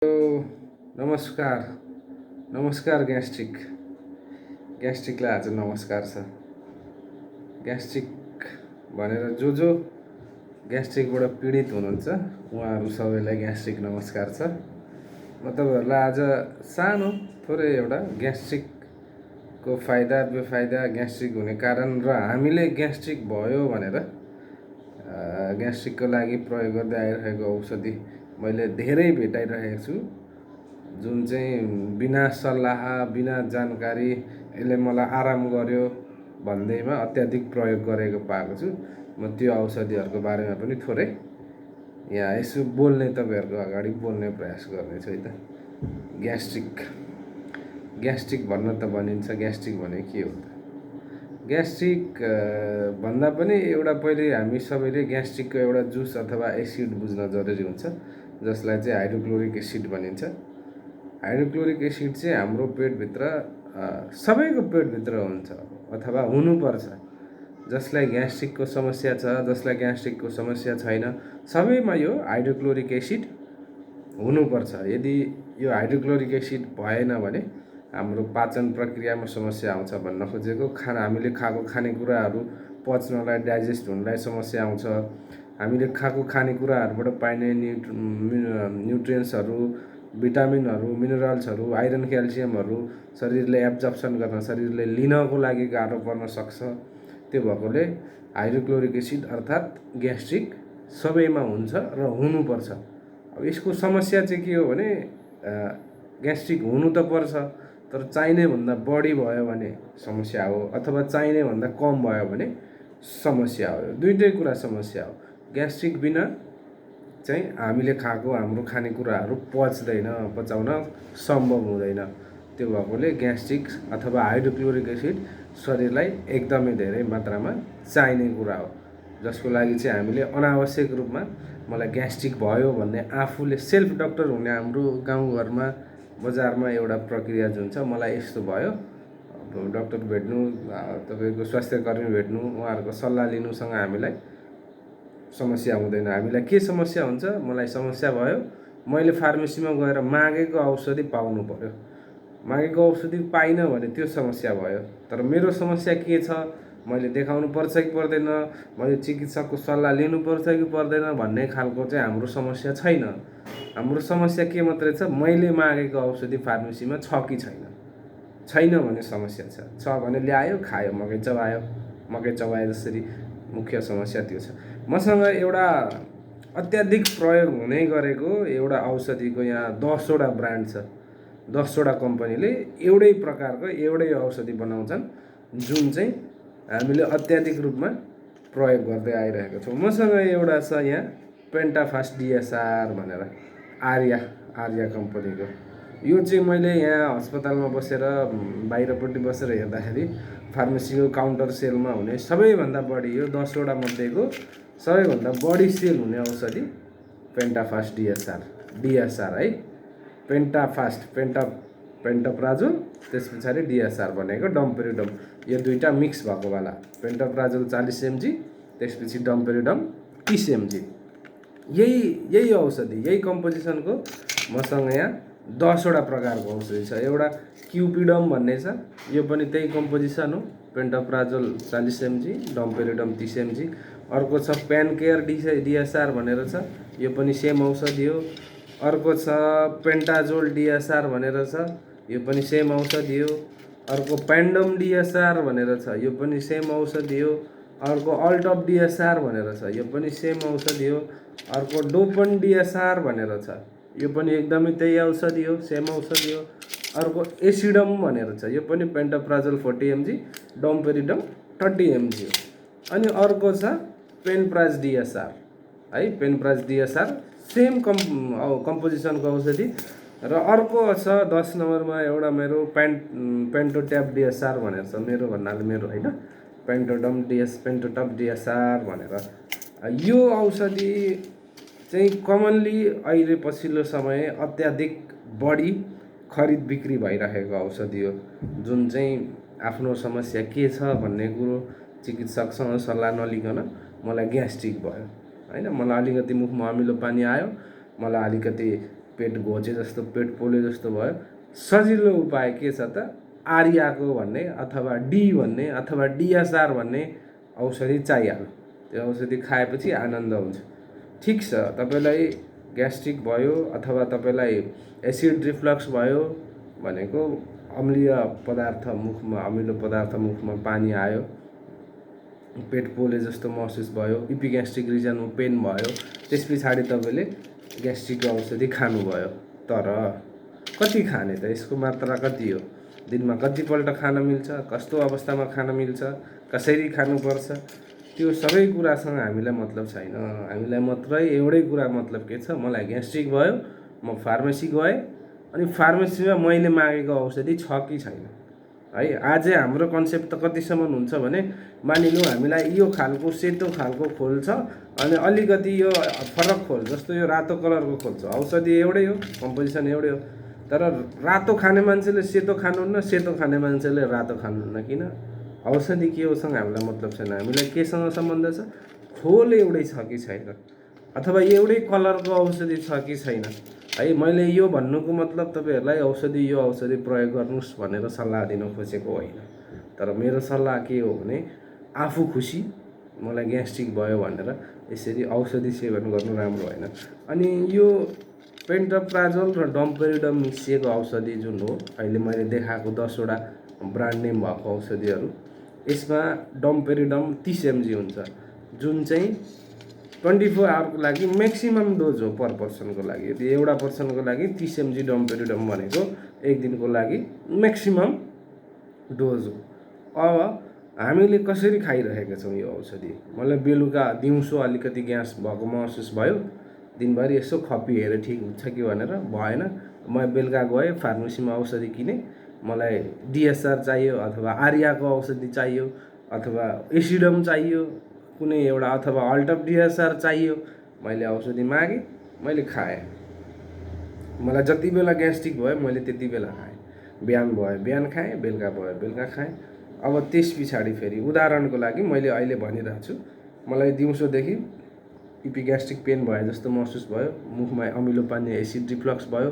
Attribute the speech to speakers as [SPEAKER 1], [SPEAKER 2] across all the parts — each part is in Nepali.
[SPEAKER 1] नमस्कार नमस्कार ग्यास्ट्रिकलाई आज नमस्कार छ। ग्यास्ट्रिक भनेर जो ग्यास्ट्रिकबाट पीडित हुनुहुन्छ उहाँहरू सबैलाई ग्यास्ट्रिक नमस्कार छ। म तपाईँहरूलाई आज सानो थोरै एउटा ग्यास्ट्रिकको फाइदा बेफाइदा, ग्यास्ट्रिक हुने कारण र हामीले ग्यास्ट्रिक भयो भनेर ग्यास्ट्रिकको लागि प्रयोग गर्दै आइरहेको औषधि मैले धेरै भेटाइरहेको छु, जुन चाहिँ बिना सल्लाह बिना जानकारी यसले मलाई आराम गर्यो भन्दैमा अत्याधिक प्रयोग गरेको पाएको छु। म त्यो औषधिहरूको बारेमा पनि थोरै यहाँ यसो बोल्ने, तपाईँहरूको अगाडि बोल्ने प्रयास गर्नेछु है त। ग्यास्ट्रिक भन्न त भनिन्छ, ग्यास्ट्रिक भने के हो त? ग्यास्ट्रिक भन्दा पनि एउटा पहिले हामी सबैले ग्यास्ट्रिकको एउटा जुस अथवा एसिड बुझ्न जरुरी हुन्छ, जसलाई चाहिँ हाइड्रोक्लोरिक एसिड भनिन्छ। हाइड्रोक्लोरिक एसिड चाहिँ हाम्रो पेटभित्र सबैको पेटभित्र हुन्छ अथवा हुनुपर्छ। जसलाई ग्यास्ट्रिकको समस्या छ, जसलाई ग्यास्ट्रिकको समस्या छैन, सबैमा यो हाइड्रोक्लोरिक एसिड हुनुपर्छ। यदि यो हाइड्रोक्लोरिक एसिड भएन भने हाम्रो पाचन प्रक्रियामा समस्या आउँछ भन्न खोजेको। हामीले खाएको खानेकुराहरू पच्नलाई, डाइजेस्ट हुनलाई समस्या आउँछ। हामीले खाएको खानेकुराहरूबाट पाइने न्युट्रियन्ट्सहरू, भिटामिनहरू, मिनरल्सहरू, आइरन, क्याल्सियमहरू शरीरले एब्जर्प्सन गर्न, शरीरले लिनको लागि गाह्रो पर्न सक्छ। त्यो भएकोले हाइड्रोक्लोरिक एसिड अर्थात् ग्यास्ट्रिक सबैमा हुन्छ र हुनुपर्छ। अब यसको समस्या चाहिँ के हो भने ग्यास्ट्रिक हुनु त पर्छ, तर चाहिने भन्दा बढी भयो भने समस्या हो, अथवा चाहिने भन्दा कम भयो भने समस्या हो। दुईटै कुरा समस्या हो। ग्यास्ट्रिक बिना चाहिँ हामीले खाएको हाम्रो खानेकुराहरू पचाउन सम्भव हुँदैन। त्यो भएकोले ग्यास्ट्रिक अथवा हाइड्रोक्लोरिक एसिड शरीरलाई एकदमै धेरै मात्रामा चाहिने कुरा हो, जसको लागि चाहिँ हामीले अनावश्यक रूपमा मलाई ग्यास्ट्रिक भयो भन्ने आफूले सेल्फ डक्टर हुने हाम्रो गाउँघरमा बजारमा एउटा प्रक्रिया जुन छ, मलाई यस्तो भयो, डक्टर भेट्नु, तपाईँको स्वास्थ्य कर्मी भेट्नु, उहाँहरूको सल्लाह लिनुसँग हामीलाई समस्या हुँदैन। हामीलाई के समस्या हुन्छ? मलाई समस्या भयो, मैले फार्मेसीमा गएर मागेको औषधि पाउनु पर्यो। मागेको औषधि पाइनँ भने त्यो समस्या भयो। तर मेरो समस्या के छ? मैले देखाउनु पर्छ कि पर्दैन, मैले चिकित्सकको सल्लाह लिनुपर्छ कि पर्दैन भन्ने खालको चाहिँ हाम्रो समस्या छैन। हाम्रो समस्या के मात्रै छ? मैले मागेको औषधि फार्मेसीमा छ कि छैन भने समस्या छ भने ल्यायो, खायो, मकै चबायो जसरी। मुख्य समस्या त्यो छ। मसँग एउटा अत्याधिक प्रयोग हुने गरेको एउटा औषधिको यहाँ 10वटा ब्रान्ड छ। 10वटा कम्पनीले एउटै प्रकारको एउटै औषधि बनाउँछन्, जुन चाहिँ हामीले अत्याधिक रूपमा प्रयोग गर्दै आइरहेको छौँ। मसँग एउटा छ यहाँ पेन्टाफास्ट डिएसआर भनेर, आर्या कम्पनीको। यो चाहिँ मैले यहाँ अस्पतालमा बसेर बाहिरपट्टि बसेर हेर्दाखेरि फार्मेसीको काउन्टर सेलमा हुने सबैभन्दा बढी, यो 10वटा मध्येको सबैभन्दा बढी सेल हुने औषधि पेन्टाफास्ट डिएसआर है। पेन्टाप्राजोल, त्यस पछाडि डिएसआर भनेको डम्पेरिडम, यो दुईटा मिक्स भएको वाला। पेन्टाप्राजोल 40 mg, त्यसपछि डम्पेरिडम 30 mg। यही औषधि, यही कम्पोजिसनको मसँग यहाँ 10वटा प्रकारको औषधि छ। एउटा क्युपिडम भन्ने छ, यो पनि त्यही कम्पोजिसन हो, पेन्टाप्राजोल 40 mg, डम्पेरिडम 30 mg। अर्को छ पेनकेयर डिएसआर भनेर छ, यो पनि सेम औषधि हो। अर्को छ पेन्टाजोल डिएसआर भनेर छ, यो पनि सेम औषधि हो। अर्को पेन्डम डिएसआर भनेर छ, यो पनि सेम औषधि हो। अर्को अल्टप डिएसआर भनेर छ, यो पनि सेम औषधि हो। अर्को डोपन डिएसआर भनेर छ, यो पनि एकदमै त्यही औषधि हो, सेम औषधि हो। अर्को एसिडम भनेर छ, यो पनि पेन्टाप्राजोल 40 mg, डम्पेरिडम 30 mg हो। अनि अर्को छ पेनप्राज डिएसआर है, पेनप्राज डिएसआर सेम कम्पोजिसनको औषधि। र अर्को छ 10 नम्बरमा एउटा मेरो पेन्टोट्याप डिएसआर भनेर छ, मेरो भन्नाले मेरो होइन, पेन्टोटप डिएसआर भनेर। यो औषधि चाहिँ कमनली अहिले पछिल्लो समय अत्याधिक बढी खरिद बिक्री भइरहेको औषधि हो, जुन चाहिँ आफ्नो समस्या के छ भन्ने कुरो चिकित्सकसँग सल्लाह नलिकन मलाई ग्यास्ट्रिक भयो होइन, मलाई अलिकति मुखमा अमिलो पानी आयो, मलाई अलिकति पेट घोचे जस्तो, पेट पोले जस्तो भयो। सजिलो उपाय के छ त, आर्याको भन्ने अथवा डी भन्ने अथवा डिएसआर भन्ने औषधि चाहिहाल्यो। त्यो औषधि खाएपछि आनन्द हुन्छ। ठिक छ, तपाईँलाई ग्यास्ट्रिक भयो अथवा तपाईँलाई एसिड रिफ्लक्स भयो भनेको अम्लीय पदार्थ मुखमा, अमिलो पदार्थ मुखमा पानी आयो, पेट पोले जस्तो महसुस भयो, इपिग्यास्ट्रिक रिजनमा पेन भयो, त्यस पछाडि तपाईँले ग्यास्ट्रिकको औषधि खानुभयो। तर कति खाने त, यसको मात्रा कति हो, दिनमा कतिपल्ट खान मिल्छ, कस्तो अवस्थामा खान मिल्छ, कसरी खानुपर्छ, त्यो सबै कुरासँग हामीलाई मतलब छैन। हामीलाई मात्रै एउटै कुरा मतलब के छ, मलाई ग्यास्ट्रिक भयो, म फार्मेसी गएँ अनि फार्मेसीमा मैले मागेको औषधि छ कि छैन है। अझै हाम्रो कन्सेप्ट त कतिसम्म हुन्छ भने, मानिलिउँ हामीलाई यो खालको सेतो खालको खोल छ अनि अलिकति यो फरक खोल, जस्तो यो रातो कलरको खोल छ, औषधि एउटै हो, कम्पोजिसन एउटै हो, तर रातो खाने मान्छेले सेतो खानुहुन्न, सेतो खाने मान्छेले रातो खानुहुन्न। किन? औषधि के होसँग हामीलाई मतलब छैन। हामीलाई केसँग सम्बन्ध छ, खोल एउटै छ कि छैन, अथवा एउटै कलरको औषधि छ कि छैन है। मैले यो भन्नुको मतलब तपाईँहरूलाई औषधि, यो औषधि प्रयोग गर्नुहोस् भनेर सल्लाह दिन खोजेको होइन। तर मेरो सल्लाह के हो भने, आफू खुसी, मलाई ग्यास्ट्रिक भयो भनेर यसरी औषधि सेवन गर्नु राम्रो होइन। अनि यो पेन्टोप्राजोल र डम्पेरिडम मिसिएको औषधि जुन हो, अहिले मैले देखाएको 10वटा ब्रान्ड नेम भएको औषधिहरू, यसमा डम्पेरिडम 30 mg हुन्छ, जुन चाहिँ 24 आवरको लागि म्याक्सिमम डोज हो पर पर्सनको लागि। यदि एउटा पर्सनको लागि 30 mg डम्पेरिडम भनेको एक दिनको लागि म्याक्सिमम डोज हो। अब हामीले कसरी खाइरहेका छौँ यो औषधि? मलाई बेलुका दिउँसो अलिकति ग्यास भएको महसुस भयो, दिनभरि यसो खपी हेरेँ ठिक हुन्छ कि भनेर, भएन, म बेलुका गएँ फार्मेसीमा औषधि किनेँ, मलाई डिएसआर चाहियो अथवा आर्याको औषधि चाहियो अथवा एसिडम चाहियो कुनै एउटा, अथवा अल्टप डिएसआर चाहियो, मैले औषधि मागेँ, मैले खाएँ। मलाई जति बेला ग्यास्ट्रिक भयो मैले त्यति बेला खाएँ, बिहान भयो बिहान खाएँ, बेलुका भयो बेलुका खाएँ। अब त्यस पछाडि फेरि उदाहरणको लागि मैले अहिले भनिरहेको छु, मलाई दिउँसोदेखि इपिग्यास्ट्रिक पेन भए जस्तो महसुस भयो, मुखमा अमिलो पानी, एसिड रिफ्लक्स भयो,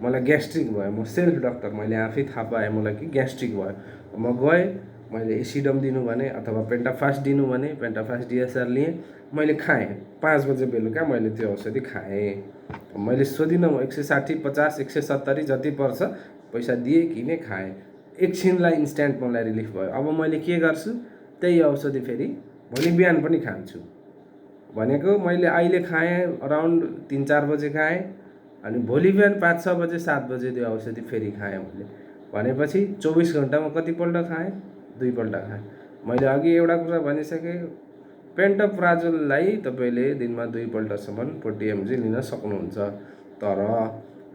[SPEAKER 1] मलाई ग्यास्ट्रिक भयो। म सेल्फ डक्टर, मैले आफै थाहा पाएँ मलाई कि ग्यास्ट्रिक भयो। म गएँ, मैले एसिडम दिनु भने अथवा पेन्टाफास्ट दिनु भने पेन्टाफास्ट डिएसआर लिएँ, मैले खाएँ। 5 बजे बेलुका मैले त्यो औषधि खाएँ। मैले सोधिनँ, 160, 50, 170 जति पर्छ पैसा दिएँ, किनेँ, खाएँ। एकछिनलाई इन्स्ट्यान्ट मलाई रिलिफ भयो। अब मैले के गर्छु, त्यही औषधि फेरि भोलि बिहान पनि खान्छु। भनेको मैले अहिले खाएँ, अराउन्ड 3-4 बजे खाएँ, अनि भोलि बिहान 5-6 बजे 7 बजे त्यो औषधि फेरि खाएँ मैले। भनेपछि 24 घन्टामा कतिपल्ट खाएँ? 2 पल्ट खाएँ। मैले अघि एउटा कुरा भनिसकेँ, पेन्टोप्राजोललाई तपाईँले दिनमा 2 पल्टसम्म 40 mg लिन सक्नुहुन्छ। तर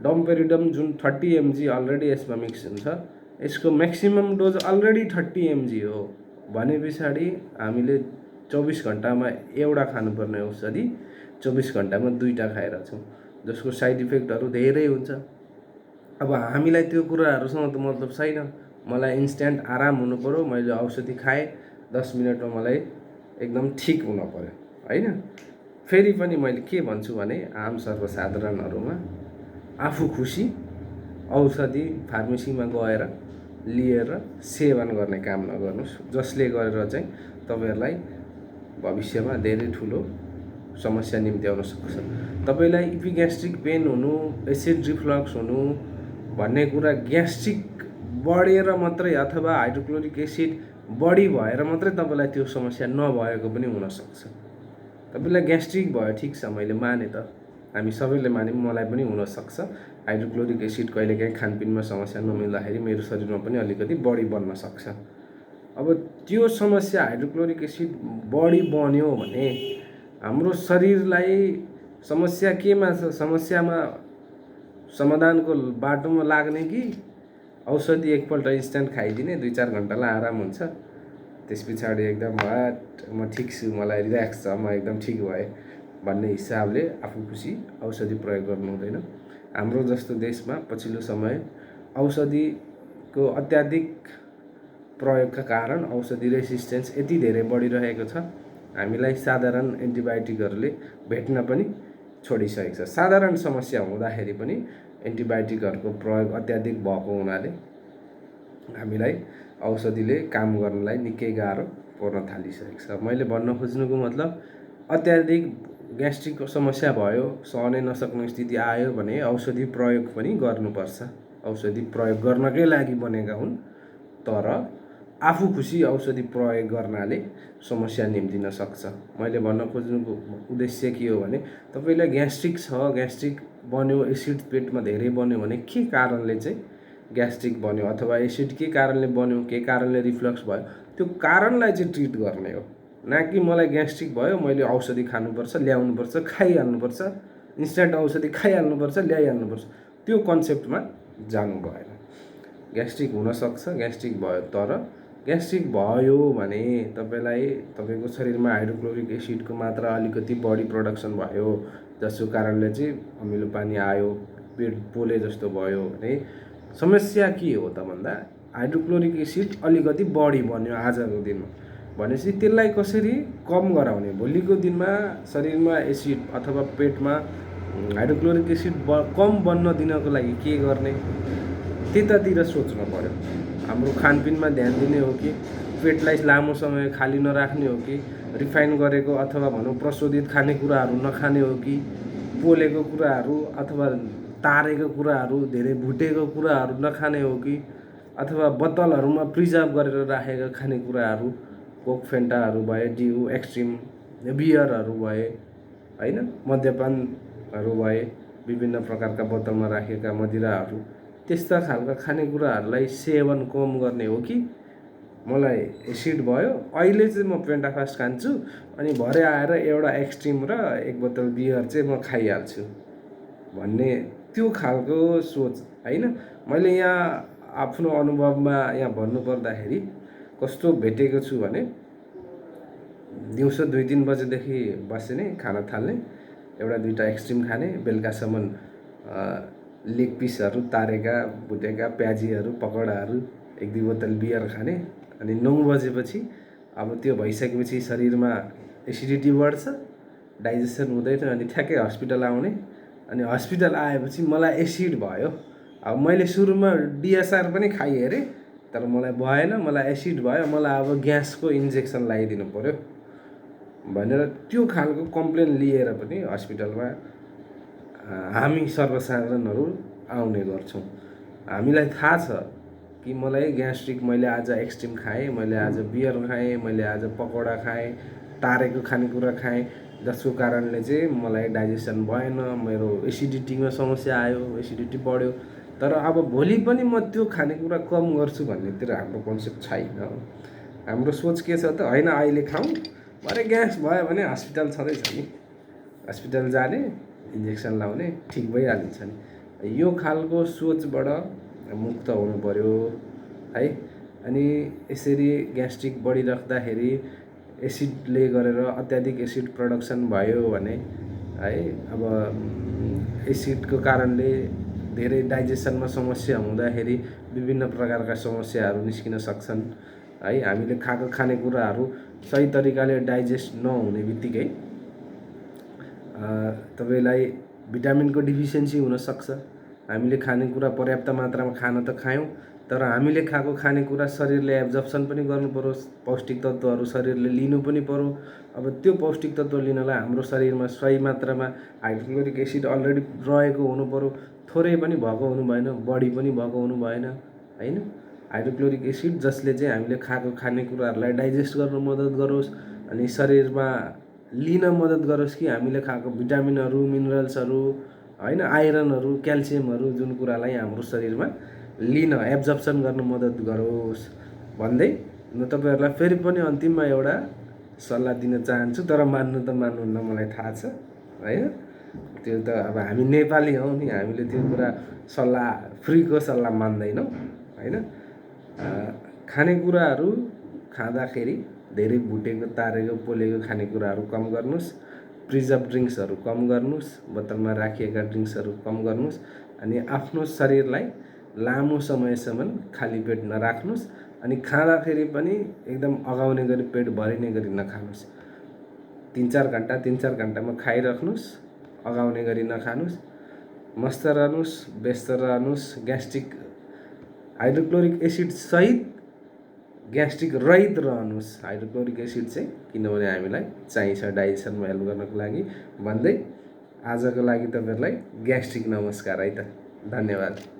[SPEAKER 1] डम्पेरिडम जुन 30 mg अलरेडी यसमा मिक्स हुन्छ, यसको म्याक्सिमम डोज अलरेडी 30 mg हो भने पछाडि हामीले 24 घन्टामा एउटा खानुपर्ने औषधि 24 घन्टामा 2टा खाइरहेछौँ, जसको साइड इफेक्टहरू धेरै हुन्छ। अब हामीलाई त्यो कुराहरूसँग त मतलब छैन। मलाई इन्स्ट्यान्ट आराम हुनु पऱ्यो, मैले औषधि खाएँ, 10 मिनटमा मलाई एकदम ठिक हुन पऱ्यो होइन। फेरि पनि मैले के भन्छु भने, आम सर्वसाधारणहरूमा आफू खुसी औषधि फार्मेसीमा गएर लिएर सेवन गर्ने काम नगर्नुहोस्, जसले गरेर चाहिँ तपाईँहरूलाई भविष्यमा धेरै ठुलो समस्या निम्त्याउन सक्छ। तपाईँलाई इपिग्यास्ट्रिक पेन हुनु, एसिड रिफ्लक्स हुनु भन्ने कुरा ग्यास्ट्रिक बढेर मात्रै अथवा हाइड्रोक्लोरिक एसिड बढी भएर मात्रै तपाईँलाई त्यो समस्या नभएको पनि हुनसक्छ। तपाईँलाई ग्यास्ट्रिक भयो, ठिक छ, मैले माने त, हामी सबैले मान्यौँ, मलाई पनि हुनसक्छ। हाइड्रोक्लोरिक एसिड कहिलेकाहीँ खानपिनमा समस्या नमिल्दाखेरि मेरो शरीरमा पनि अलिकति बढी बन्न सक्छ। अब त्यो समस्या हाइड्रोक्लोरिक एसिड बढी बन्यो भने हाम्रो शरीरलाई समस्या केमा छ? समस्यामा समाधानको बाटोमा लाग्ने कि औषधि एकपल्ट इन्स्ट्यान्ट खाइदिने, 2-4 घन्टालाई आराम हुन्छ, त्यस पछाडि एकदम म ठिक छु, मलाई रिल्याक्स छ, म एकदम ठिक भएँ भन्ने हिसाबले आफू खुसी औषधि प्रयोग गर्नु हुँदैन। हाम्रो जस्तो देशमा पछिल्लो समय औषधिको अत्याधिक प्रयोगका कारण औषधि रेसिस्टेन्स यति धेरै बढिरहेको छ, हामीलाई साधारण एन्टिबायोटिकहरूले भेट्न पनि छोडिसकेको छ। साधारण समस्या हुँदाखेरि पनि एन्टिबायोटिकहरूको प्रयोग अत्याधिक भएको हुनाले हामीलाई औषधिले काम गर्नलाई निकै गाह्रो पर्न थालिसकेको छ। मैले भन्न खोज्नुको मतलब अत्याधिक ग्यास्ट्रिकको समस्या भयो, सहनै नसक्ने स्थिति आयो भने औषधि प्रयोग पनि गर्नुपर्छ। औषधि प्रयोग गर्नकै लागि बनेका हुन्, तर आफू खुसी औषधि प्रयोग गर्नाले समस्या निम्तिन सक्छ। मैले भन्न खोज्नुको उद्देश्य के हो भने तपाईँलाई ग्यास्ट्रिक छ, ग्यास्ट्रिक बन्यो, एसिड पेटमा धेरै बन्यो भने के कारणले चाहिँ ग्यास्ट्रिक बन्यो अथवा एसिड के कारणले बन्यो, के कारणले रिफ्लक्स भयो, त्यो कारणलाई चाहिँ ट्रिट गर्ने हो। न कि मलाई ग्यास्ट्रिक भयो मैले औषधि खानुपर्छ, ल्याउनुपर्छ, खाइहाल्नुपर्छ, इन्स्ट्यान्ट औषधि खाइहाल्नुपर्छ, ल्याइहाल्नुपर्छ, त्यो कन्सेप्टमा जानु भएन। ग्यास्ट्रिक हुनसक्छ, ग्यास्ट्रिक भयो, तर ग्यास्ट्रिक भयो भने तपाईँलाई तपाईँको शरीरमा हाइड्रोक्लोरिक एसिडको मात्रा अलिकति बढी प्रोडक्सन भयो, जसको कारणले चाहिँ अमिलो पानी आयो, पेट पोले जस्तो भयो भने समस्या के हो त भन्दा हाइड्रोक्लोरिक एसिड अलिकति बढी बन्यो आजको दिनमा भनेपछि त्यसलाई कसरी कम गराउने, भोलिको दिनमा शरीरमा एसिड अथवा पेटमा हाइड्रोक्लोरिक एसिड कम बन्न दिनको लागि के गर्ने, त्यतातिर सोच्नु पर्यो। हाम्रो खानपिनमा ध्यान दिने हो कि पेटलाई लामो समय खाली नराख्ने हो कि रिफाइन गरेको अथवा भनौँ प्रशोधित खानेकुराहरू नखाने हो कि पोलेको कुराहरू अथवा तारेको कुराहरू, धेरै भुटेको कुराहरू नखाने हो कि अथवा बोतलहरूमा प्रिजर्भ गरेर राखेका खानेकुराहरू, कोक फेन्टाहरू भए, डिउ, एक्सट्रिम, बियरहरू भए, होइन, मद्यपानहरू भए, विभिन्न प्रकारका बोतलमा राखेका मदिराहरू, त्यस्ता खालका खानेकुराहरूलाई सेवन कम गर्ने हो कि मलाई एसिड भयो अहिले चाहिँ म पेन्टाफास्ट खान्छु अनि भरे आएर एउटा एक्सट्रिम र एक बोतल बियर चाहिँ म खाइहाल्छु भन्ने त्यो खालको सोच होइन। मैले यहाँ आफ्नो अनुभवमा यहाँ भन्नुपर्दाखेरि कस्तो भेटेको छु भने दिउँसो 2-3 बजेदेखि बस्ने, खाना थाल्ने, एउटा दुईवटा एक्सट्रिम खाने, बेलुकासम्म लेग पिसहरू, तारेका भुटेका प्याजीहरू, पकौडाहरू, 1-2 बोतल बियर खाने, अनि 9 बजेपछि अब त्यो भइसकेपछि शरीरमा एसिडिटी बढ्छ, डाइजेसन हुँदैन, अनि ठ्याक्कै हस्पिटल आउने, अनि हस्पिटल आएपछि मलाई एसिड भयो। अब मैले सुरुमा डिएसआर पनि खाइहेरेँ तर मलाई भएन, मलाई एसिड भयो, मलाई अब ग्यासको इन्जेक्सन लगाइदिनु पर्यो भनेर त्यो खालको कम्प्लेन लिएर पनि हस्पिटलमा हामी सर्वसाधारणहरू आउने गर्छौँ। हामीलाई थाहा छ कि मलाई ग्यास्ट्रिक, मैले आज एक्सट्रिम खाएँ, मैले आज बियर खाएँ, मैले आज पकौडा खाएँ, तारेको खानेकुरा खाएँ, जसको कारणले चाहिँ मलाई डाइजेसन भएन, मेरो एसिडिटीमा समस्या आयो, एसिडिटी बढ्यो, तर अब भोलि पनि म त्यो खानेकुरा कम गर्छु भन्नेतिर हाम्रो कन्सेप्ट छैन। हाम्रो सोच के छ त, होइन अहिले खाउँ, भरे ग्यास भयो भने हस्पिटल छँदैछ नि, हस्पिटल जाने, इन्जेक्सन लाउने, ठिक भइहालिन्छ नि। यो खालको सोचबाट मुक्त हुनु पर्यो है। अनि यसरी ग्यास्ट्रिक बढिराख्दाखेरि एसिडले गरेर अत्याधिक एसिड प्रोडक्सन भयो भने है, अब एसिडको कारणले धेरै डाइजेसनमा समस्या हुँदाखेरि विभिन्न प्रकारका समस्याहरू निस्किन सक्छन् है। हामीले खाएको खानेकुराहरू सही तरिकाले डाइजेस्ट नहुने बित्तिकै तपाईँलाई भिटामिनको डिफिसियन्सी हुनसक्छ। हामीले खानेकुरा पर्याप्त मात्रामा खान त खायौँ, तर हामीले खाएको खानेकुरा शरीरले एब्जर्प्सन पनि गर्नु पर्यो, पौष्टिक तत्त्वहरू शरीरले लिनु पनि पर्यो। अब त्यो पौष्टिक तत्त्व लिनलाई हाम्रो शरीरमा सही मात्रामा हाइड्रोक्लोरिक एसिड अलरेडी रहेको हुनु पर्यो, थोरै पनि भएको हुनु भएन, बढी पनि भएको हुनु भएन होइन। हाइड्रोक्लोरिक एसिड जसले चाहिँ हामीले खाएको खानेकुराहरूलाई डाइजेस्ट गर्न मद्दत गरोस् अनि शरीरमा लिन मद्दत गरोस् कि हामीले खाएको भिटामिनहरू, मिनरल्सहरू होइन, आइरनहरू, क्याल्सियमहरू, जुन कुरालाई हाम्रो शरीरमा लिन, एब्जर्प्सन गर्न मद्दत गरोस् भन्दै म तपाईँहरूलाई फेरि पनि अन्तिममा एउटा सल्लाह दिन चाहन्छु, तर मान्नु त मान्नुहुन्न मलाई थाहा छ होइन। त्यो त अब हामी नेपाली हौँ नि, हामीले त्यो कुरा सल्लाह, फ्रीको सल्लाह मान्दैनौँ होइन। खानेकुराहरू खाँदाखेरि धेरै भुटेको, तारेको, पोलेको खानेकुराहरू कम गर्नुहोस्, प्रिजर्भ ड्रिङ्क्सहरू कम गर्नुहोस्, बोतलमा राखिएका ड्रिङ्क्सहरू कम गर्नुहोस्, अनि आफ्नो शरीरलाई लामो समयसम्म खाली पेट नराख्नुहोस्, अनि खाँदाखेरि पनि एकदम अगाउने गरी, पेट भरिने गरी नखानुहोस्। 3-4 घन्टामा खाइराख्नुहोस्, अगाउने गरी नखानुस्, मस्त रहनुस्, व्यस्त रहनुस्, ग्यास्ट्रिक हाइड्रोक्लोरिक एसिड सहित ग्यास्ट्रिक रहित रहनुस्। हाइड्रोक्लोरिक एसिड चाहिँ किनभने हामीलाई चाहिन्छ डाइजेसनमा हेल्प गर्नको लागि भन्दै आजको लागि तपाईँहरूलाई ग्यास्ट्रिक नमस्कार है त। धन्यवाद।